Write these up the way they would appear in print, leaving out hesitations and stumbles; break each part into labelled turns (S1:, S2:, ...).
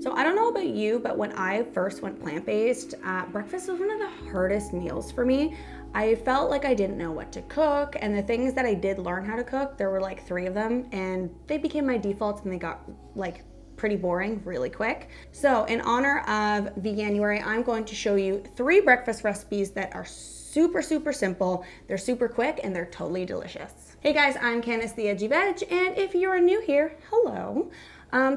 S1: So I don't know about you, but when I first went plant-based, breakfast was one of the hardest meals for me. I felt like I didn't know what to cook, and the things that I did learn how to cook, there were like 3 of them, and they became my defaults and they got like pretty boring really quick. So in honor of Veganuary, I'm going to show you 3 breakfast recipes that are super simple, they're super quick, and they're totally delicious. Hey guys, I'm Candace the Edgy Veg, and if you are new here, hello.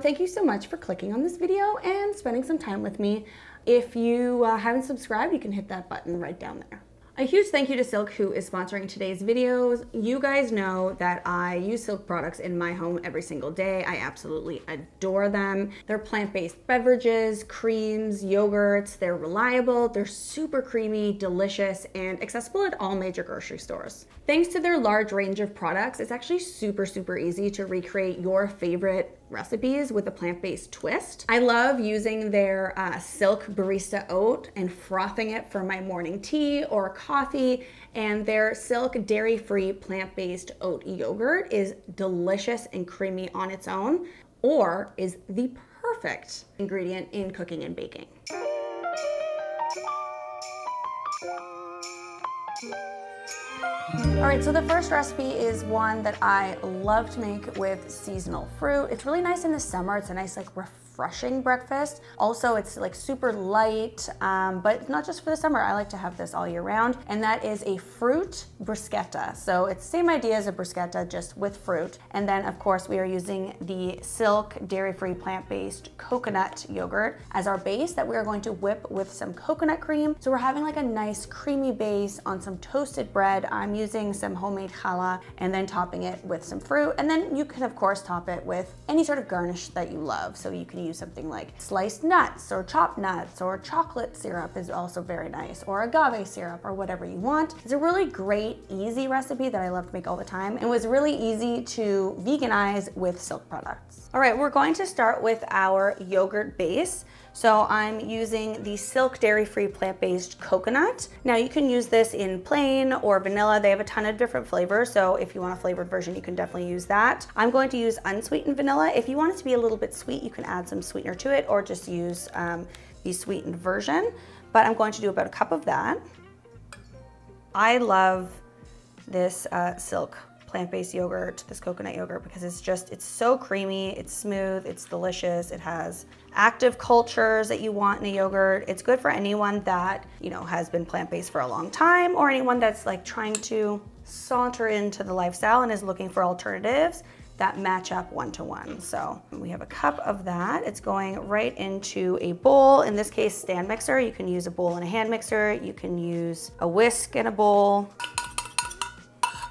S1: Thank you so much for clicking on this video and spending some time with me. If you haven't subscribed, you can hit that button right down there. A huge thank you to Silk, who is sponsoring today's videos. You guys know that I use Silk products in my home every single day. I absolutely adore them. They're plant-based beverages, creams, yogurts. They're reliable, they're super creamy, delicious, and accessible at all major grocery stores. Thanks to their large range of products, it's actually super easy to recreate your favorite recipes with a plant-based twist. I love using their Silk Barista Oat and frothing it for my morning tea or coffee, and their Silk dairy-free plant-based oat yogurt is delicious and creamy on its own, or is the perfect ingredient in cooking and baking. All right, so the first recipe is one that I love to make with seasonal fruit. It's really nice in the summer. It's a nice, like, refreshing breakfast. Also, it's like super light, but not just for the summer. I like to have this all year round, and that is a fruit bruschetta. So it's the same idea as a bruschetta, just with fruit. And then, of course, we are using the Silk dairy-free plant-based coconut yogurt as our base that we are going to whip with some coconut cream. So we're having like a nice creamy base on some toasted bread. I'm using some homemade challah and then topping it with some fruit. And then you can, of course, top it with any sort of garnish that you love. So you can use something like sliced nuts or chopped nuts, or chocolate syrup is also very nice, or agave syrup, or whatever you want. It's a really great, easy recipe that I love to make all the time, and was really easy to veganize with Silk products. All right, we're going to start with our yogurt base. So I'm using the Silk dairy-free plant-based coconut. Now you can use this in plain or vanilla. They have a ton of different flavors, so if you want a flavored version, you can definitely use that. I'm going to use unsweetened vanilla. If you want it to be a little bit sweet, you can add some sweetener to it, or just use the sweetened version. But I'm going to do about a cup of that. I love this Silk plant-based yogurt, this coconut yogurt, because it's so creamy, it's smooth, it's delicious. It has active cultures that you want in a yogurt. It's good for anyone that, you know, has been plant-based for a long time, or anyone that's like trying to saunter into the lifestyle and is looking for alternatives that match up one-to-one. So we have a cup of that. It's going right into a bowl, in this case, stand mixer. You can use a bowl and a hand mixer. You can use a whisk and a bowl.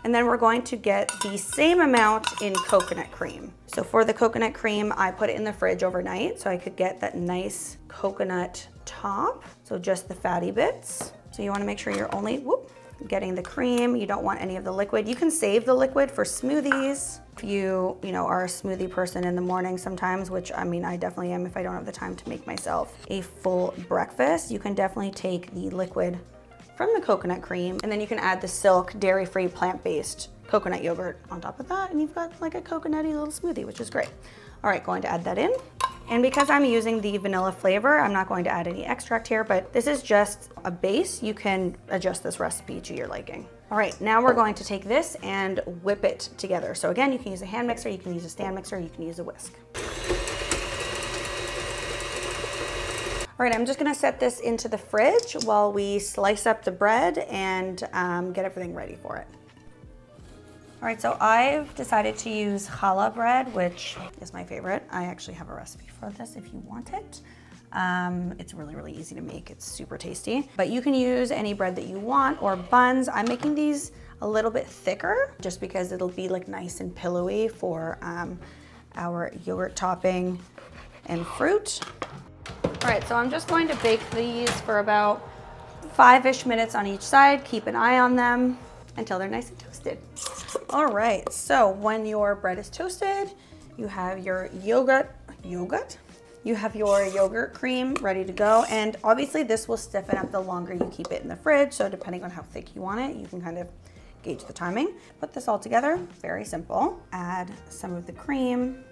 S1: And then we're going to get the same amount in coconut cream. So for the coconut cream, I put it in the fridge overnight so I could get that nice coconut top. So just the fatty bits. So you want to make sure you're only getting the cream. You don't want any of the liquid. You can save the liquid for smoothies. If you are a smoothie person in the morning sometimes, which I mean, I definitely am if I don't have the time to make myself a full breakfast, you can definitely take the liquid from the coconut cream, and then you can add the Silk dairy-free plant-based coconut yogurt on top of that, and you've got like a coconutty little smoothie, which is great. All right, going to add that in. And because I'm using the vanilla flavor, I'm not going to add any extract here, but this is just a base. You can adjust this recipe to your liking. All right, now we're going to take this and whip it together. So again, you can use a hand mixer, you can use a stand mixer, you can use a whisk. All right, I'm just gonna set this into the fridge while we slice up the bread and get everything ready for it. All right, so I've decided to use challah bread, which is my favorite. I actually have a recipe for this if you want it. It's really easy to make. It's super tasty. But you can use any bread that you want, or buns. I'm making these a little bit thicker just because it'll be like nice and pillowy for our yogurt topping and fruit. All right, so I'm just going to bake these for about 5-ish minutes on each side. Keep an eye on them until they're nice and toasted. All right, so when your bread is toasted, you have your yogurt? You have your yogurt cream ready to go, and obviously this will stiffen up the longer you keep it in the fridge, so depending on how thick you want it, you can kind of gauge the timing. Put this all together, very simple. Add some of the cream,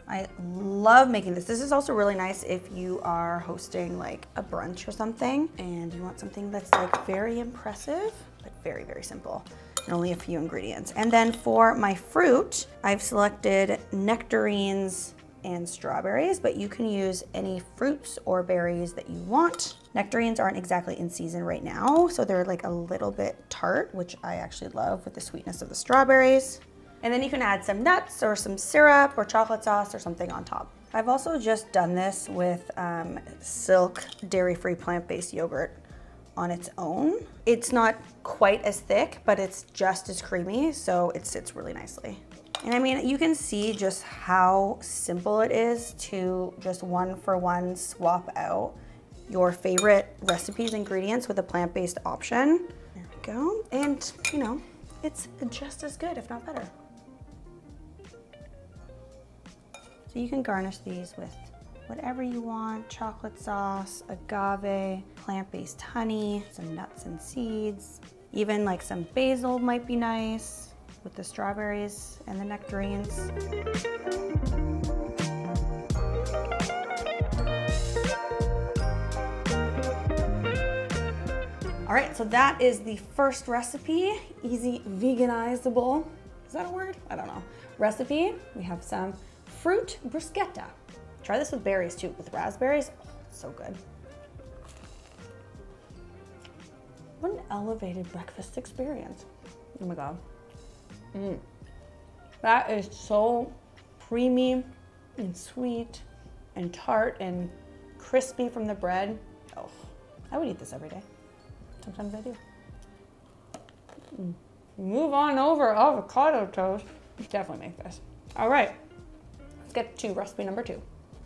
S1: I love making this. This is also really nice if you are hosting like a brunch or something and you want something that's like very impressive, but very, very simple and only a few ingredients. And then for my fruit, I've selected nectarines and strawberries, but you can use any fruits or berries that you want. Nectarines aren't exactly in season right now, so they're like a little bit tart, which I actually love with the sweetness of the strawberries. And then you can add some nuts or some syrup or chocolate sauce or something on top. I've also just done this with Silk dairy-free plant-based yogurt on its own. It's not quite as thick, but it's just as creamy, so it sits really nicely. And I mean, you can see just how simple it is to just one-for-one swap out your favorite recipes ingredients with a plant-based option. There we go. And, you know, it's just as good, if not better. So you can garnish these with whatever you want, chocolate sauce, agave, plant-based honey, some nuts and seeds, even like some basil might be nice with the strawberries and the nectarines. All right, so that is the first recipe, easy veganizable, is that a word? I don't know. Recipe, we have some fruit bruschetta. Try this with berries too, with raspberries, oh, so good. What an elevated breakfast experience. Oh my God. That is so creamy and sweet and tart and crispy from the bread. Oh, I would eat this every day. Sometimes I do. Move on over avocado toast. Definitely make this. All right, let's get to recipe number 2.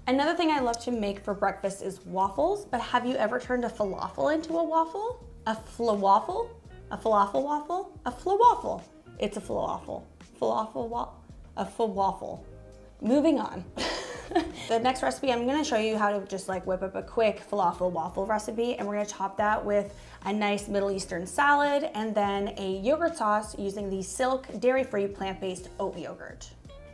S1: Another thing I love to make for breakfast is waffles, but have you ever turned a falafel into a waffle? A falafel? A falafel waffle? A falafel. It's a falafel. A falafel. Moving on. The next recipe, I'm gonna show you how to just like whip up a quick falafel waffle recipe, and we're gonna top that with a nice Middle Eastern salad and then a yogurt sauce using the Silk dairy-free plant-based oat yogurt.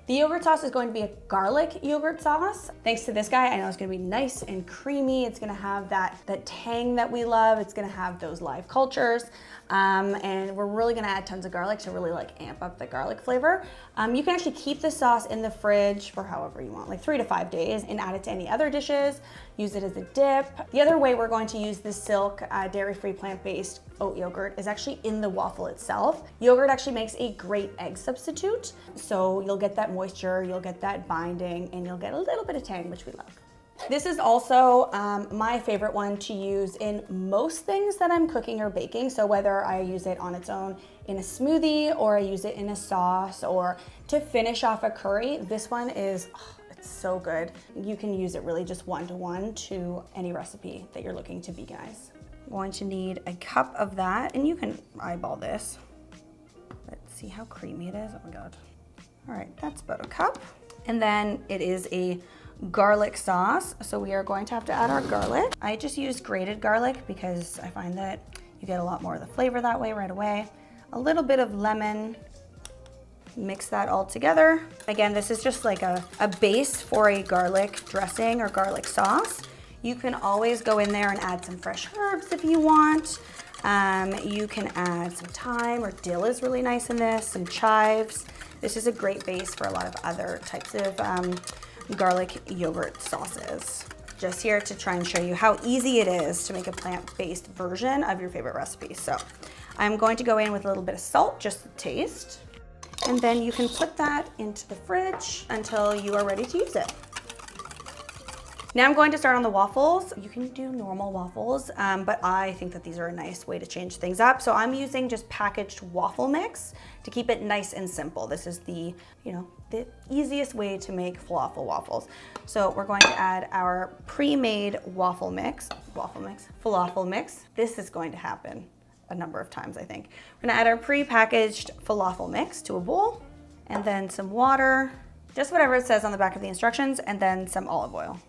S1: The yogurt sauce is going to be a garlic yogurt sauce. Thanks to this guy, I know it's gonna be nice and creamy. It's gonna have that tang that we love. It's gonna have those live cultures. And we're really gonna add tons of garlic to really like amp up the garlic flavor. You can actually keep the sauce in the fridge for however you want, like 3 to 5 days, and add it to any other dishes. Use it as a dip. The other way we're going to use this Silk dairy-free plant-based oat yogurt is actually in the waffle itself. Yogurt actually makes a great egg substitute. So you'll get that moisture, you'll get that binding, and you'll get a little bit of tang, which we love. This is also my favorite one to use in most things that I'm cooking or baking. So whether I use it on its own in a smoothie or I use it in a sauce or to finish off a curry, this one is, oh, it's so good. You can use it really just one-to-one to any recipe that you're looking to veganize. I'm going to need a cup of that, and you can eyeball this. Let's see how creamy it is. Oh my God. All right, that's about a cup. And then it is a garlic sauce. So we are going to have to add our garlic. I just used grated garlic because I find that you get a lot more of the flavor that way right away. A little bit of lemon, mix that all together. Again, this is just like a base for a garlic dressing or garlic sauce. You can always go in there and add some fresh herbs if you want. You can add some thyme, or dill is really nice in this, some chives. This is a great base for a lot of other types of garlic yogurt sauces. Just here to try and show you how easy it is to make a plant-based version of your favorite recipe. So I'm going to go in with a little bit of salt, just to taste. And then you can put that into the fridge until you are ready to use it. Now I'm going to start on the waffles. You can do normal waffles, but I think that these are a nice way to change things up. So I'm using just packaged waffle mix to keep it nice and simple. This is the easiest way to make falafel waffles. So we're going to add our pre-made falafel mix. This is going to happen a number of times, I think. We're gonna add our pre-packaged falafel mix to a bowl, and then some water, just whatever it says on the back of the instructions, and then some olive oil.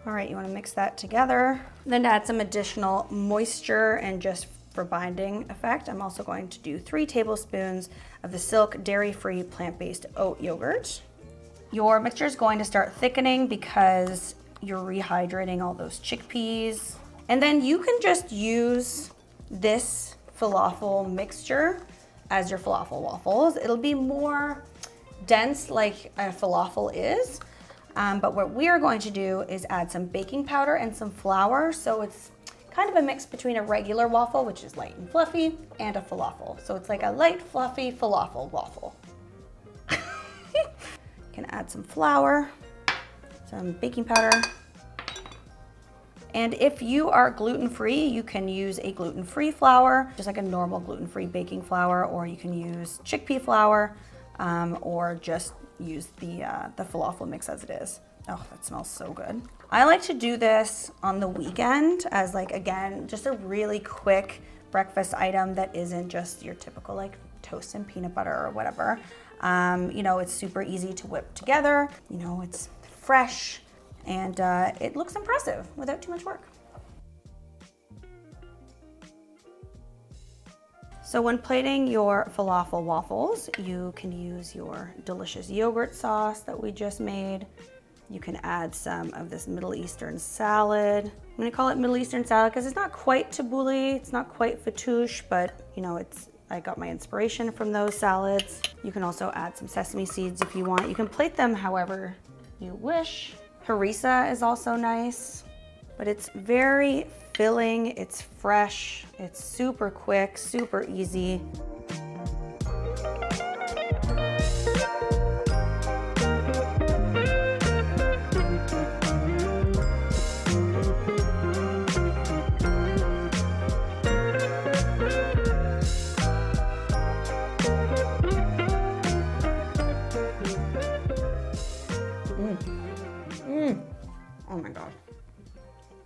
S1: All right, you wanna mix that together. Then to add some additional moisture and just for binding effect, I'm also going to do 3 tablespoons of the Silk dairy-free plant-based oat yogurt. Your mixture is going to start thickening because you're rehydrating all those chickpeas. And then you can just use this falafel mixture as your falafel waffles. It'll be more dense like a falafel is, but what we are going to do is add some baking powder and some flour, so it's kind of a mix between a regular waffle, which is light and fluffy, and a falafel. So it's like a light, fluffy falafel waffle. You can add some flour, some baking powder, and if you are gluten-free, you can use a gluten-free flour, just like a normal gluten-free baking flour, or you can use chickpea flour, or just use the falafel mix as it is. Oh, that smells so good. I like to do this on the weekend as like, again, just a really quick breakfast item that isn't just your typical like toast and peanut butter or whatever. You know, it's super easy to whip together. You know, it's fresh and it looks impressive without too much work. So when plating your falafel waffles, you can use your delicious yogurt sauce that we just made. You can add some of this Middle Eastern salad. I'm gonna call it Middle Eastern salad because it's not quite tabbouleh, it's not quite fattoush, but you know, I got my inspiration from those salads. You can also add some sesame seeds if you want. You can plate them however you wish. Harissa is also nice, but it's very filling, it's fresh, it's super quick, super easy. Oh my gosh.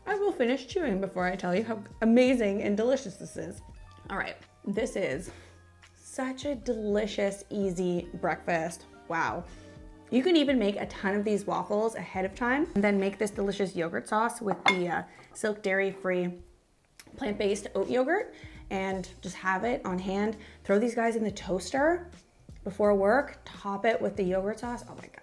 S1: I will finish chewing before I tell you how amazing and delicious this is. All right, this is such a delicious, easy breakfast. Wow. You can even make a ton of these waffles ahead of time and then make this delicious yogurt sauce with the Silk dairy-free plant-based oat yogurt and just have it on hand. Throw these guys in the toaster before work, top it with the yogurt sauce. Oh my God.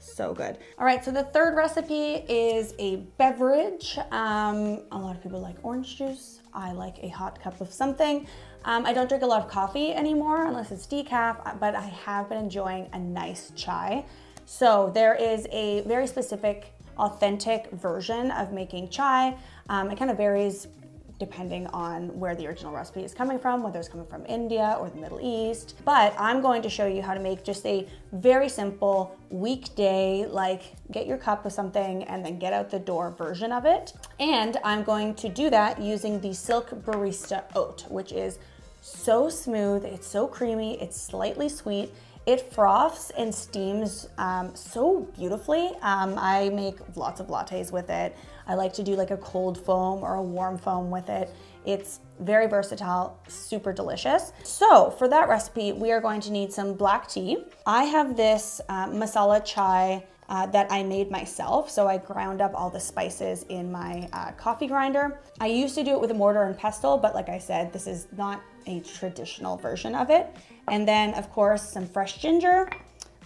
S1: So good. All right, so the third recipe is a beverage. A lot of people like orange juice. I like a hot cup of something. I don't drink a lot of coffee anymore unless it's decaf, but I have been enjoying a nice chai. So there is a very specific, authentic version of making chai. It kind of varies depending on where the original recipe is coming from, whether it's coming from India or the Middle East. But I'm going to show you how to make just a very simple weekday, like get your cup of something and then get out the door version of it. And I'm going to do that using the Silk Barista Oat, which is so smooth, it's so creamy, it's slightly sweet. It froths and steams so beautifully. I make lots of lattes with it. I like to do like a cold foam or a warm foam with it. It's very versatile, super delicious. So for that recipe, we are going to need some black tea. I have this masala chai that I made myself. So I ground up all the spices in my coffee grinder. I used to do it with a mortar and pestle, but like I said, this is not a traditional version of it. And then of course, some fresh ginger,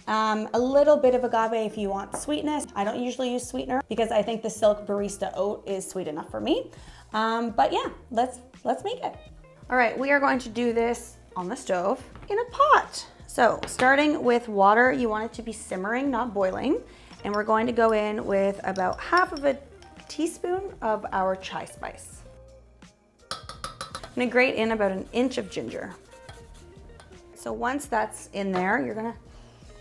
S1: a little bit of agave if you want sweetness. I don't usually use sweetener because I think the Silk Barista Oat is sweet enough for me. But yeah, let's make it. All right, we are going to do this on the stove in a pot. So starting with water, you want it to be simmering, not boiling. And we're going to go in with about half of a teaspoon of our chai spice. I'm gonna grate in about an inch of ginger. So once that's in there, you're gonna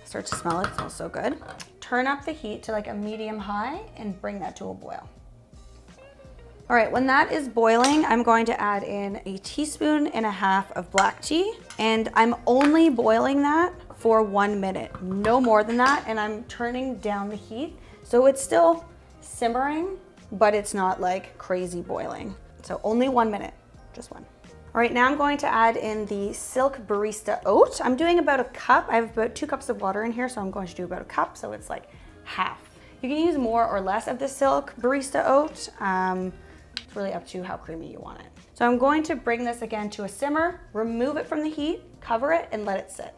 S1: start to smell it, it smells so good. Turn up the heat to like a medium high and bring that to a boil. All right, when that is boiling, I'm going to add in a teaspoon and a half of black tea, and I'm only boiling that for 1 minute, no more than that, and I'm turning down the heat. So it's still simmering, but it's not like crazy boiling. So only 1 minute, just one. All right, now I'm going to add in the Silk Barista Oat. I'm doing about a cup. I have about 2 cups of water in here, so I'm going to do about a cup, so it's like half. You can use more or less of the Silk Barista Oat. It's really up to how creamy you want it. So I'm going to bring this again to a simmer, remove it from the heat, cover it, and let it sit.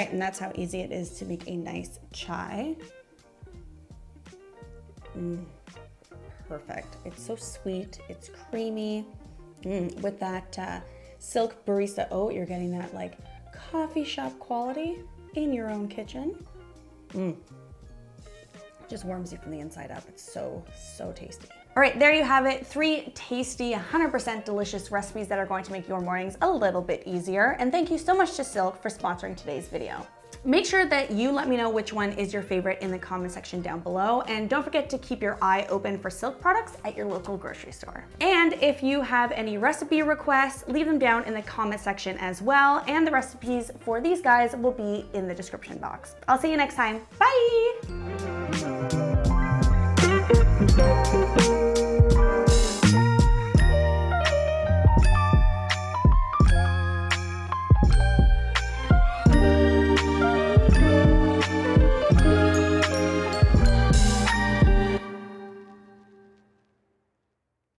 S1: right, and that's how easy it is to make a nice chai. Perfect. It's so sweet, it's creamy. With that silk barista oat, you're getting that like coffee shop quality in your own kitchen. Just warms you from the inside up. It's so, so tasty. All right, there you have it. 3 tasty, 100% delicious recipes that are going to make your mornings a little bit easier. And thank you so much to Silk for sponsoring today's video. Make sure that you let me know which one is your favorite in the comment section down below. And don't forget to keep your eye open for Silk products at your local grocery store. And if you have any recipe requests, leave them down in the comment section as well. And the recipes for these guys will be in the description box. I'll see you next time. Bye!